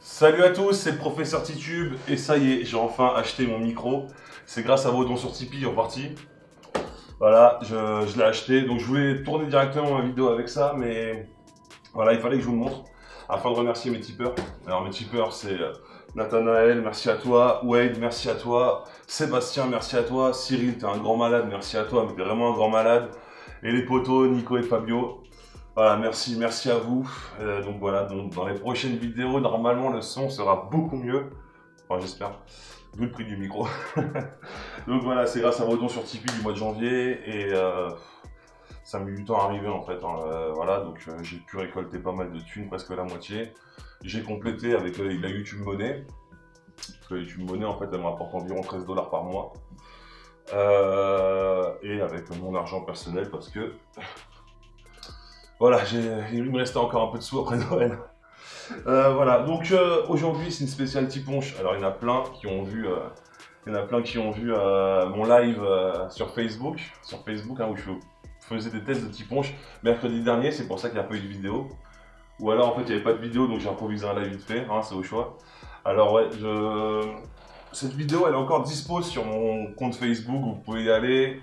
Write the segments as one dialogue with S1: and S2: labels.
S1: Salut à tous, c'est le professeur Titube et ça y est, j'ai enfin acheté mon micro. C'est grâce à vos dons sur Tipeee en partie. Voilà, je l'ai acheté. Donc je voulais tourner directement ma vidéo avec ça, mais voilà, il fallait que je vous le montre afin de remercier mes tipeurs. Alors mes tipeurs, c'est Nathanaël, merci à toi. Wade, merci à toi. Sébastien, merci à toi. Cyril, t'es un grand malade, merci à toi, mais t'es vraiment un grand malade. Et les potos, Nico et Fabio. Voilà, merci à vous. Donc voilà, donc dans les prochaines vidéos, normalement le son sera beaucoup mieux. Enfin, j'espère, vu le prix du micro. Donc voilà, c'est grâce à vos dons sur Tipeee du mois de janvier et ça a mis du temps à arriver en fait. Hein. Voilà, donc j'ai pu récolter pas mal de thunes, presque la moitié. J'ai complété avec la YouTube Money. Parce que la YouTube Money en fait, elle me rapporte environ 13 $ par mois. Et avec mon argent personnel parce que voilà, il me restait encore un peu de sous après Noël. Voilà, donc aujourd'hui c'est une spéciale Tiponche. Alors il y en a plein qui ont vu, mon live sur Facebook, hein, où je faisais des tests de Tiponche mercredi dernier, c'est pour ça qu'il n'y a pas eu de vidéo. Ou alors en fait il n'y avait pas de vidéo donc j'ai improvisé un live vite fait, hein, c'est au choix. Alors ouais, cette vidéo elle est encore dispo sur mon compte Facebook, vous pouvez y aller.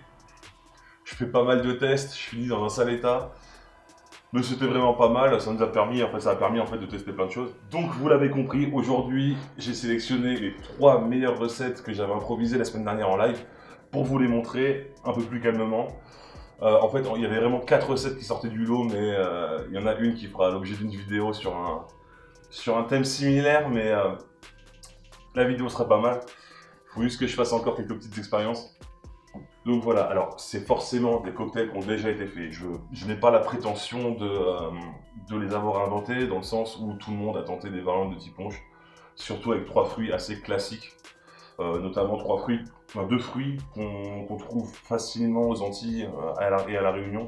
S1: Je fais pas mal de tests, je finis dans un sale état. Mais c'était vraiment pas mal, ça nous a permis, ça a permis de tester plein de choses. Donc vous l'avez compris, aujourd'hui j'ai sélectionné les 3 meilleures recettes que j'avais improvisées la semaine dernière en live pour vous les montrer un peu plus calmement. En fait, il y avait vraiment 4 recettes qui sortaient du lot, mais il y en a une qui fera l'objet d'une vidéo sur un thème similaire, mais la vidéo sera pas mal. Il faut juste que je fasse encore quelques petites expériences. Donc voilà, alors c'est forcément des cocktails qui ont déjà été faits. Je n'ai pas la prétention de les avoir inventés, dans le sens où tout le monde a tenté des variantes de Tiponche, surtout avec 3 fruits assez classiques, notamment 2 fruits qu'on trouve facilement aux Antilles et à la Réunion.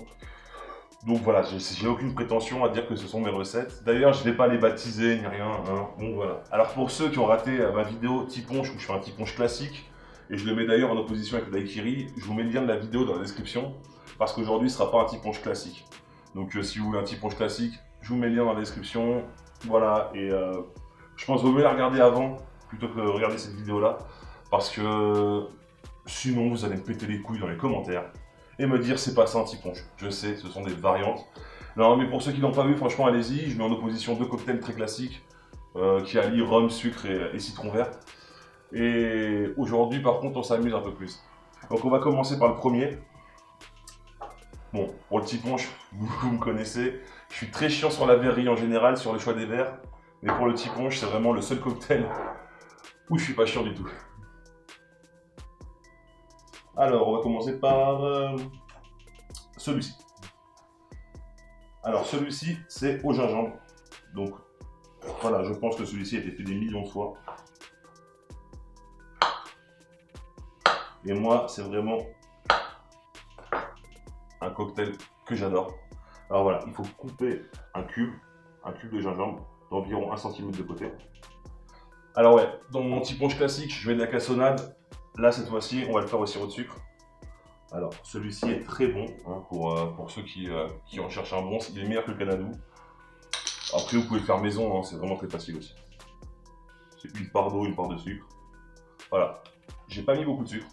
S1: Donc voilà, j'ai aucune prétention à dire que ce sont mes recettes. D'ailleurs, je ne vais pas les baptiser ni rien. Hein. Donc voilà. Alors pour ceux qui ont raté ma vidéo Tiponche, où je fais un Tiponche classique, et je le mets d'ailleurs en opposition avec le daiquiri, je vous mets le lien de la vidéo dans la description, parce qu'aujourd'hui ce ne sera pas un Tiponche classique. Donc si vous voulez un Tiponche classique, je vous mets le lien dans la description. Voilà, et je pense que vous mieux la regarder avant, plutôt que de regarder cette vidéo-là, parce que sinon vous allez me péter les couilles dans les commentaires et me dire c'est pas ça un Tiponche. Je sais, ce sont des variantes. Non mais pour ceux qui l'ont pas vu, franchement allez-y, je mets en opposition 2 cocktails très classiques qui allient rhum, sucre et citron vert. Et aujourd'hui par contre on s'amuse un peu plus. Donc on va commencer par le premier. Bon, pour le Tiponche, vous me connaissez, je suis très chiant sur la verrerie en général, sur le choix des verres. Mais pour le Tiponche, c'est vraiment le seul cocktail où je suis pas chiant du tout. Alors, on va commencer par celui-ci. Alors, celui-ci, c'est au gingembre. Donc, voilà, je pense que celui-ci a été fait des millions de fois. Et moi, c'est vraiment un cocktail que j'adore. Alors voilà, il faut couper un cube de gingembre d'environ 1 cm de côté. Alors ouais, dans mon Tiponche classique, je mets de la cassonade. Là, cette fois-ci, on va le faire au sirop de sucre. Alors, celui-ci est très bon, hein, pour ceux qui en cherchent un bon, il est meilleur que le Canadou. Après, vous pouvez le faire maison, hein, c'est vraiment très facile aussi. C'est une part d'eau, une part de sucre. Voilà, j'ai pas mis beaucoup de sucre.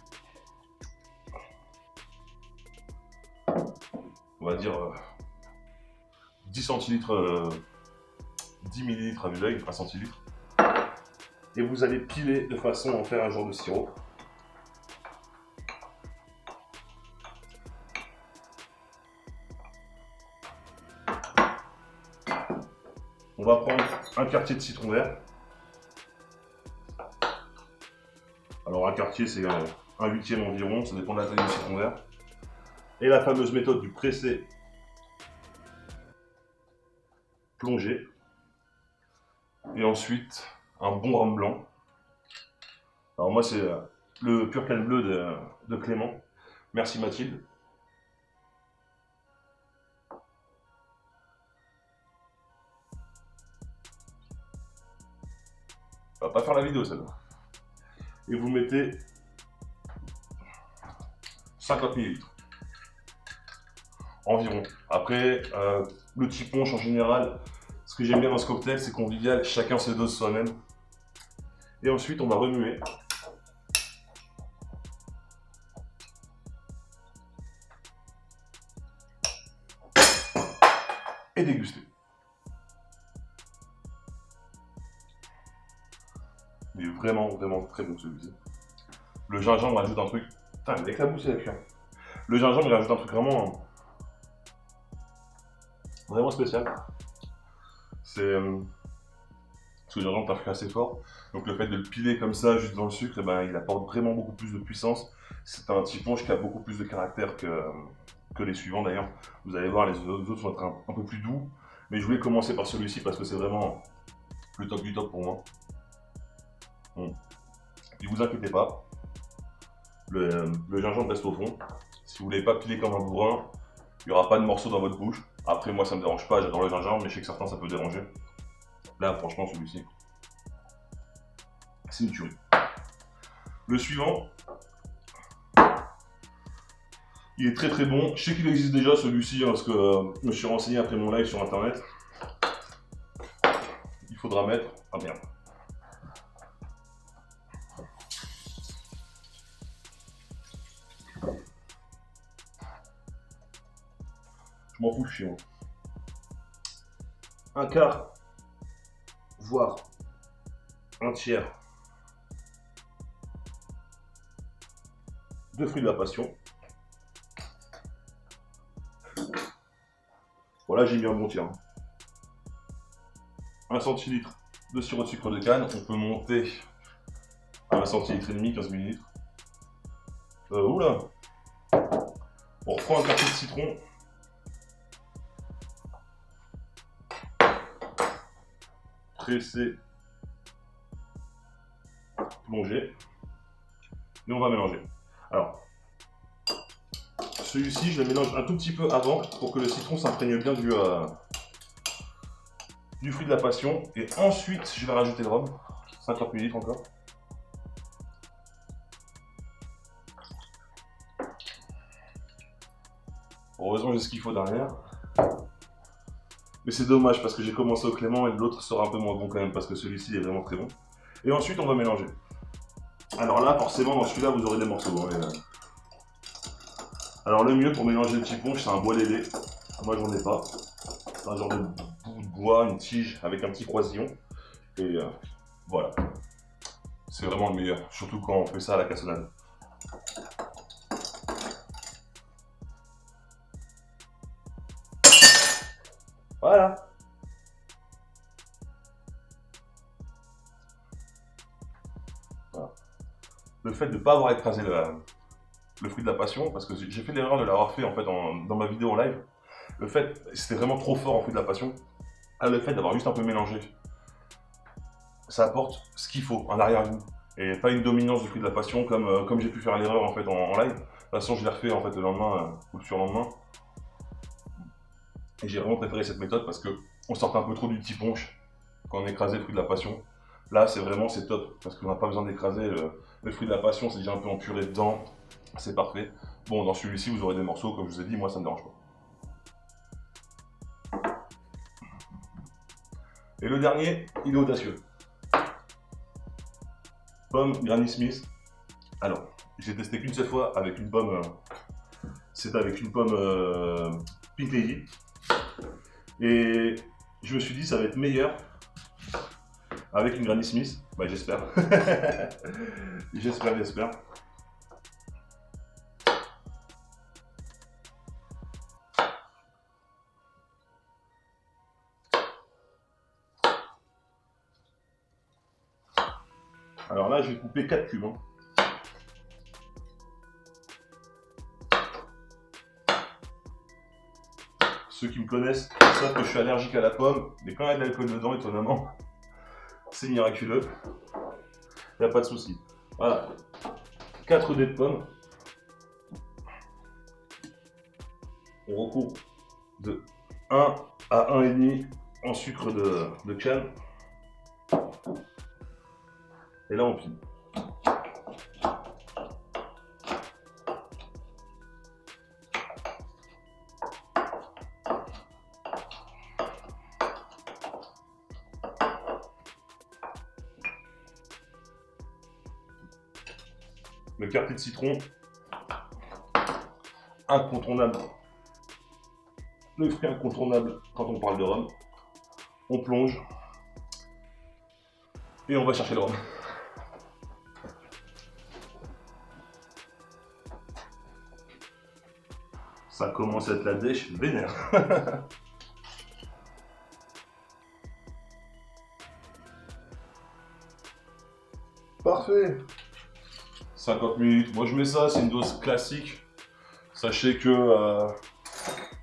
S1: On va dire 10 centilitres, 10 millilitres à vue d'œil, 1 centilitre. Et vous allez piler de façon à en faire un genre de sirop. On va prendre un quartier de citron vert. Alors un quartier c'est un huitième environ, ça dépend de la taille du citron vert. Et la fameuse méthode du pressé plongé. Et ensuite un bon rhum blanc. Alors moi c'est le pur canne bleu de Clément. Merci Mathilde. On va pas faire la vidéo celle-là. Et vous mettez 50 ml environ. Après, le Tiponche en général, ce que j'aime bien dans ce cocktail, c'est convivial, chacun se dose soi-même. Et ensuite, on va remuer. Et déguster. Il est vraiment, vraiment très bon celui-ci. Le gingembre rajoute un truc. Putain, il éclaboussé la cuillère. Le gingembre, il rajoute un truc vraiment. Vraiment spécial. C'est. Parce que le gingembre est un fruit assez fort. Donc le fait de le piler comme ça, juste dans le sucre, eh ben, il apporte vraiment beaucoup plus de puissance. C'est un typonge qui a beaucoup plus de caractère que les suivants d'ailleurs. Vous allez voir, les autres vont être un peu plus doux. Mais je voulais commencer par celui-ci parce que c'est vraiment le top du top pour moi. Bon. Et vous inquiétez pas, le gingembre reste au fond. Si vous ne voulez pas piler comme un bourrin, il n'y aura pas de morceaux dans votre bouche. Après, moi ça me dérange pas, j'adore le gingembre, mais je sais que certains ça peut déranger. Là, franchement, celui-ci, c'est une tuerie. Le suivant, il est très très bon. Je sais qu'il existe déjà celui-ci, hein, parce que je me suis renseigné après mon live sur internet. Il faudra mettre. Ah merde. Je m'en fous, je suis chiant. Un quart, voire un tiers de fruits de la passion. Voilà, j'ai mis un bon tiers. 1 centilitre de sirop de sucre de canne. On peut monter à 1 centilitre et demi, 15 millilitres. Oula. On reprend un quartier de citron. Pressé. Plongé. Et on va mélanger. Alors, celui-ci, je le mélange un tout petit peu avant pour que le citron s'imprègne bien du fruit de la passion. Et ensuite, je vais rajouter le rhum. 50 ml encore. Heureusement, j'ai ce qu'il faut derrière. Mais c'est dommage parce que j'ai commencé au clément et l'autre sera un peu moins bon quand même parce que celui-ci est vraiment très bon. Et ensuite, on va mélanger. Alors là, forcément, dans celui-là, vous aurez des morceaux. Hein, alors le mieux pour mélanger le tiponge, c'est un bois lélé. Moi, j'en ai pas. C'est un genre de bout de bois, une tige avec un petit croisillon. Et voilà. C'est vraiment le meilleur, surtout quand on fait ça à la cassonade. Voilà. Voilà. Le fait de ne pas avoir écrasé le fruit de la passion, parce que j'ai fait l'erreur de l'avoir fait en fait dans ma vidéo en live. Le fait, c'était vraiment trop fort en fruit de la passion. Le fait d'avoir juste un peu mélangé, ça apporte ce qu'il faut, un arrière-goût. Et pas une dominance du fruit de la passion comme j'ai pu faire l'erreur en fait en live. De toute façon, je l'ai refait en fait le lendemain ou le surlendemain. Et j'ai vraiment préféré cette méthode parce qu'on sortait un peu trop du petit punch quand on écrasait le fruit de la passion. Là, c'est top parce qu'on n'a pas besoin d'écraser le fruit de la passion, c'est déjà un peu empuré dedans. C'est parfait. Bon, dans celui-ci, vous aurez des morceaux, comme je vous ai dit, moi ça me dérange pas. Et le dernier, il est audacieux. Pomme Granny Smith. Alors, j'ai testé qu'une seule fois avec une pomme. C'était avec une pomme Pink Lady. Et je me suis dit, ça va être meilleur avec une Granny Smith. Bah, j'espère. J'espère. Alors là, je vais couper 4 cubes. Hein. Ceux qui me connaissent savent que je suis allergique à la pomme, mais quand il y a de l'alcool dedans, étonnamment, c'est miraculeux. Il n'y a pas de souci. Voilà. 4 dés de pommes. On recoupe de 1 à 1,5 en sucre de canne. Et là, on pile. le quartier de citron, incontournable. Le fruit incontournable quand on parle de rhum. On plonge et on va chercher le rhum. Ça commence à être la dèche vénère. Parfait. 50 minutes. Moi je mets ça, c'est une dose classique. Sachez que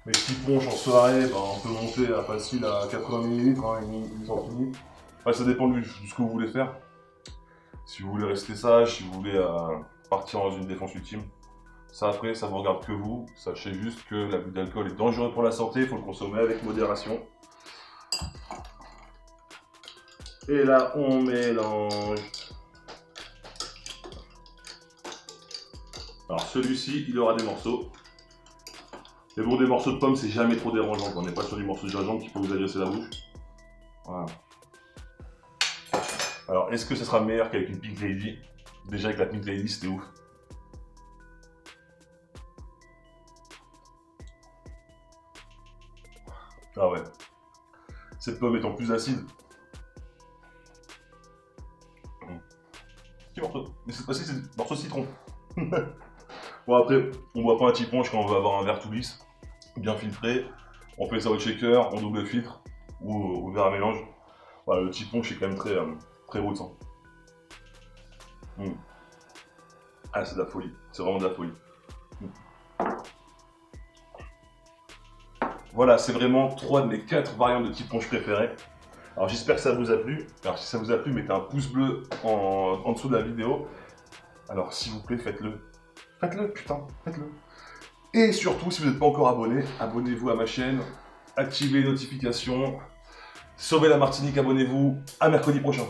S1: les petits ponches en soirée, on peut monter à facile à 80 ml, une centimètre. Enfin, ça dépend de ce que vous voulez faire. Si vous voulez rester sage, si vous voulez partir dans une défense ultime. Ça après, ça vous regarde que vous. Sachez juste que l'abus d'alcool est dangereux pour la santé, il faut le consommer avec modération. Et là, on mélange. Alors celui-ci, il aura des morceaux. Mais bon, des morceaux de pommes, c'est jamais trop dérangeant. On n'est pas sur du morceau de gingembre qui peut vous agresser la bouche. Voilà. Alors, est-ce que ça sera meilleur qu'avec une Pink Lady? Déjà, avec la Pink Lady, c'était ouf. Ah ouais. Cette pomme étant plus acide. Petit morceau. Mais cette fois-ci, c'est morceau de citron. Bon, après, on boit pas un petit punch quand on veut avoir un verre tout lisse, bien filtré. On fait ça au shaker, on double filtre ou au verre à mélange. Voilà, le petit punch est quand même très rootsant. Ah, c'est de la folie. C'est vraiment de la folie. Voilà, c'est vraiment 3 de mes 4 variantes de petit punch préférées. Alors j'espère que ça vous a plu. Alors si ça vous a plu, mettez un pouce bleu en dessous de la vidéo. Alors s'il vous plaît, faites-le. Faites-le, putain, faites-le. Et surtout, si vous n'êtes pas encore abonné, abonnez-vous à ma chaîne, activez les notifications, sauvez la Martinique, abonnez-vous, à mercredi prochain.